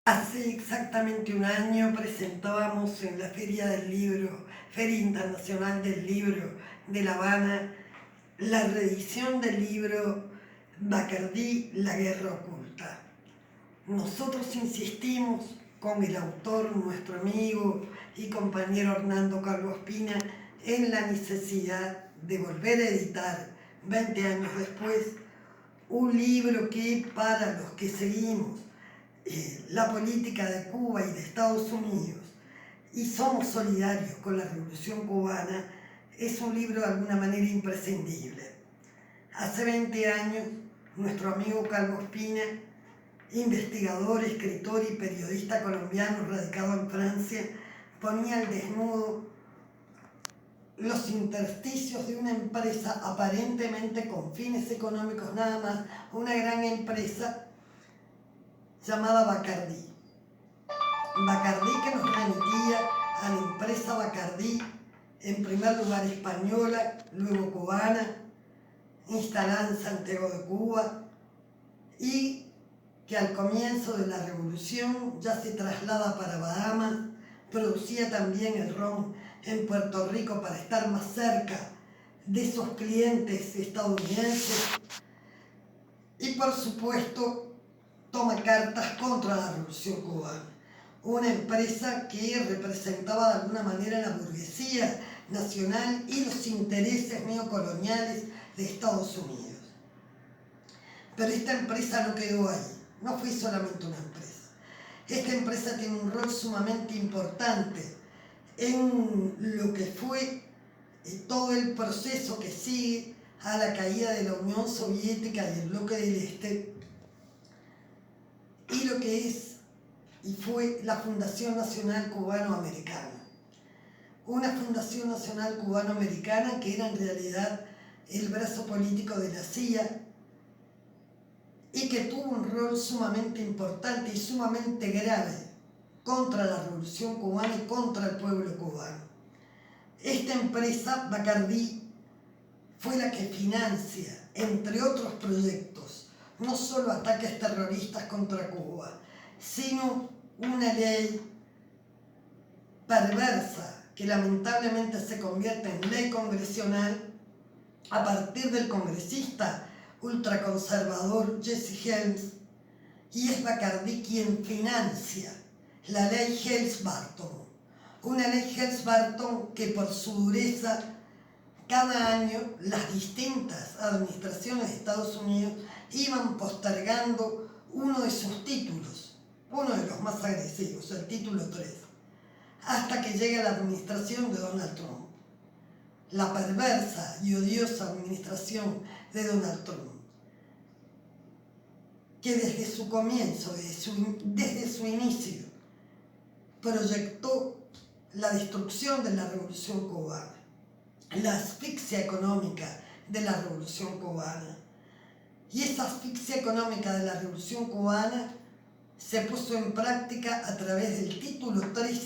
Hace exactamente un año presentábamos en la Feria del Libro, Feria Internacional del Libro de La Habana, la reedición del libro Bacardí, La Guerra Oculta. Nosotros insistimos con el autor, nuestro amigo y compañero Hernando Carlos Pina, en la necesidad de volver a editar, 20 años después, un libro que para los que seguimos la política de Cuba y de Estados Unidos y somos solidarios con la Revolución Cubana, es un libro de alguna manera imprescindible. Hace 20 años, nuestro amigo Carlos Pina, investigador, escritor y periodista colombiano radicado en Francia, ponía al desnudo los intersticios de una empresa aparentemente con fines económicos nada más, una gran empresa llamada Bacardí. Bacardí, que nos remitía a la empresa Bacardí, en primer lugar española, luego cubana, instalada en Santiago de Cuba, y que al comienzo de la revolución ya se traslada para Bahamas, producía también el ron en Puerto Rico para estar más cerca de esos clientes estadounidenses, y por supuesto toma cartas contra la revolución cubana. Una empresa que representaba de alguna manera la burguesía nacional y los intereses neocoloniales de Estados Unidos. Pero esta empresa no quedó ahí, no fue solamente una empresa. Esta empresa tiene un rol sumamente importante en lo que fue todo el proceso que sigue a la caída de la Unión Soviética y el bloque del Este, y lo que es y fue la Fundación Nacional Cubano-Americana. Una Fundación Nacional Cubano-Americana que era en realidad el brazo político de la CIA y que tuvo un rol sumamente importante y sumamente grave contra la Revolución Cubana y contra el pueblo cubano. Esta empresa, Bacardí, fue la que financia, entre otros proyectos, no solo ataques terroristas contra Cuba, sino una ley perversa que lamentablemente se convierte en ley congresional a partir del congresista ultraconservador Jesse Helms, y es Bacardí quien financia la ley Helms-Burton, una ley Helms-Burton que por su dureza cada año las distintas administraciones de Estados Unidos iban postergando uno de sus títulos, uno de los más agresivos, el título 3, hasta que llega la administración de Donald Trump, la perversa y odiosa administración de Donald Trump, que desde su comienzo, desde su inicio, proyectó la destrucción de la Revolución Cubana, la asfixia económica de la Revolución Cubana. Y esa asfixia económica de la Revolución Cubana se puso en práctica a través del título 3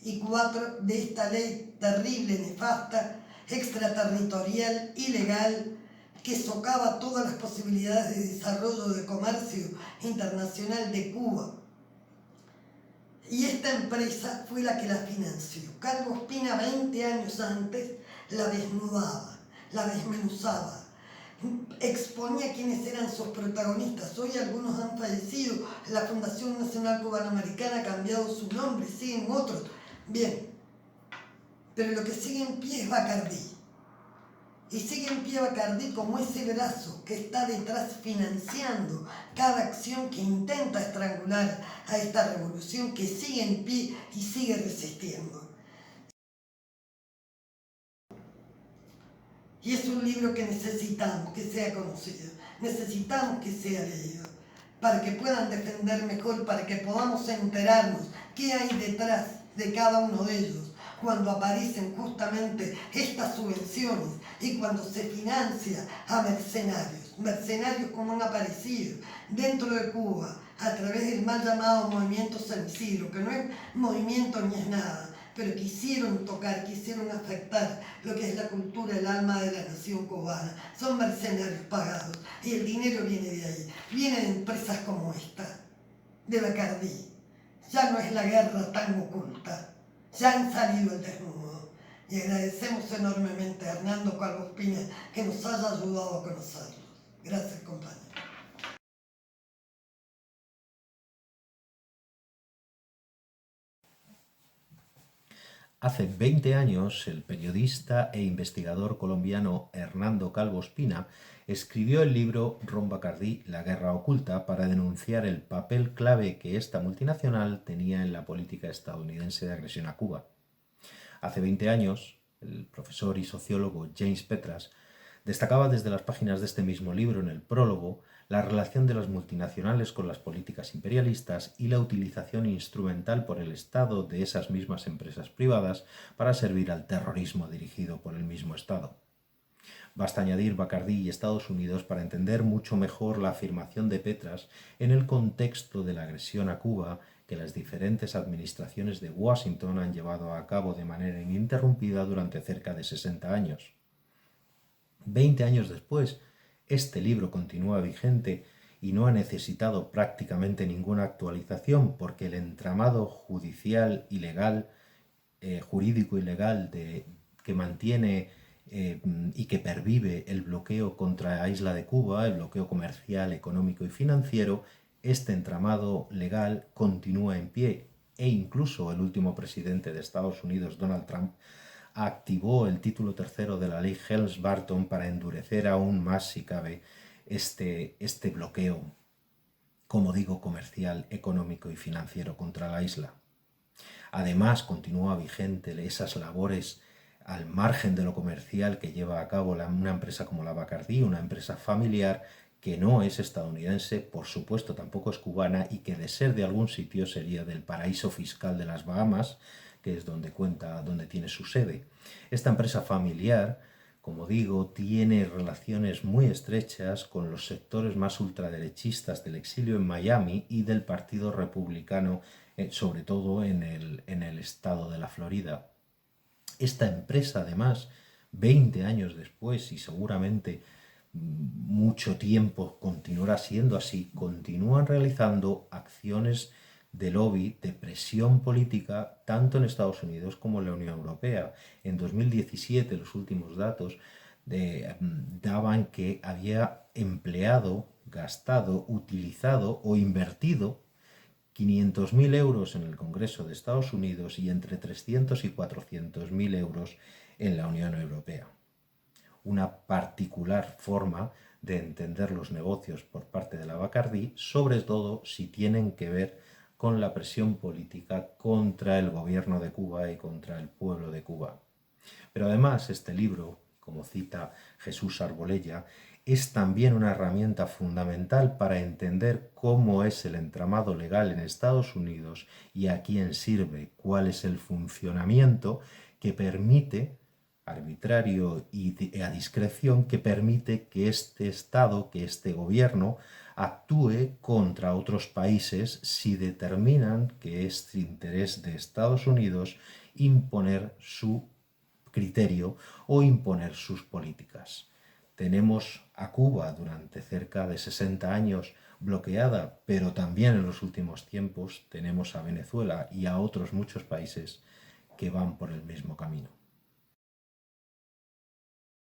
y 4 de esta ley terrible, nefasta, extraterritorial, ilegal, que socava todas las posibilidades de desarrollo de comercio internacional de Cuba. Y esta empresa fue la que la financió. Carlos Pina, 20 años antes, la desnudaba, la desmenuzaba, exponía quiénes eran sus protagonistas. Hoy algunos han fallecido, la Fundación Nacional Cubano-Americana ha cambiado su nombre, siguen otros. Bien, pero lo que sigue en pie es Bacardí. Y sigue en pie Bacardí como ese brazo que está detrás financiando cada acción que intenta estrangular a esta revolución que sigue en pie y sigue resistiendo. Y es un libro que necesitamos que sea conocido, necesitamos que sea leído, para que puedan defender mejor, para que podamos enterarnos qué hay detrás de cada uno de ellos cuando aparecen justamente estas subvenciones y cuando se financia a mercenarios como han aparecido dentro de Cuba a través del mal llamado movimiento San Isidro, que no es movimiento ni es nada, pero quisieron tocar, quisieron afectar lo que es la cultura, el alma de la nación cubana. Son mercenarios pagados y el dinero viene de ahí, viene de empresas como esta, de Bacardí, ya no es la guerra tan oculta, ya han salido al desnudo. Y agradecemos enormemente a Hernando Calvo Espina que nos haya ayudado a conocerlos. Gracias, compañero. Hace 20 años, el periodista e investigador colombiano Hernando Calvo Espina escribió el libro Ron Bacardí, La guerra oculta, para denunciar el papel clave que esta multinacional tenía en la política estadounidense de agresión a Cuba. Hace 20 años, el profesor y sociólogo James Petras destacaba desde las páginas de este mismo libro, en el prólogo, la relación de las multinacionales con las políticas imperialistas y la utilización instrumental por el Estado de esas mismas empresas privadas para servir al terrorismo dirigido por el mismo Estado. Basta añadir Bacardí y Estados Unidos para entender mucho mejor la afirmación de Petras en el contexto de la agresión a Cuba que las diferentes administraciones de Washington han llevado a cabo de manera ininterrumpida durante cerca de 60 años. 20 años después, este libro continúa vigente y no ha necesitado prácticamente ninguna actualización porque el entramado judicial y legal, jurídico y legal que mantiene y que pervive el bloqueo contra la isla de Cuba, el bloqueo comercial, económico y financiero, este entramado legal continúa en pie e incluso el último presidente de Estados Unidos, Donald Trump, activó el título tercero de la ley Helms-Burton para endurecer aún más, si cabe, este bloqueo, como digo, comercial, económico y financiero contra la isla. Además, continúa vigente esas labores al margen de lo comercial que lleva a cabo una empresa como la Bacardí, una empresa familiar que no es estadounidense, por supuesto tampoco es cubana y que de ser de algún sitio sería del paraíso fiscal de las Bahamas, que es donde tiene su sede. Esta empresa familiar, como digo, tiene relaciones muy estrechas con los sectores más ultraderechistas del exilio en Miami y del Partido Republicano, sobre todo en el estado de la Florida. Esta empresa, además, 20 años después y seguramente mucho tiempo continuará siendo así, continúan realizando acciones de lobby, de presión política, tanto en Estados Unidos como en la Unión Europea. En 2017, los últimos datos daban que había empleado, gastado, utilizado o invertido 500.000 euros en el Congreso de Estados Unidos y entre 300 y 400.000 euros en la Unión Europea. Una particular forma de entender los negocios por parte de la Bacardí, sobre todo si tienen que ver con la presión política contra el gobierno de Cuba y contra el pueblo de Cuba. Pero además este libro, como cita Jesús Arbolella, es también una herramienta fundamental para entender cómo es el entramado legal en Estados Unidos y a quién sirve, cuál es el funcionamiento que permite, arbitrario y a discreción, que permite que este Estado, que este gobierno, actúe contra otros países si determinan que es interés de Estados Unidos imponer su criterio o imponer sus políticas. Tenemos a Cuba durante cerca de 60 años bloqueada, pero también en los últimos tiempos tenemos a Venezuela y a otros muchos países que van por el mismo camino.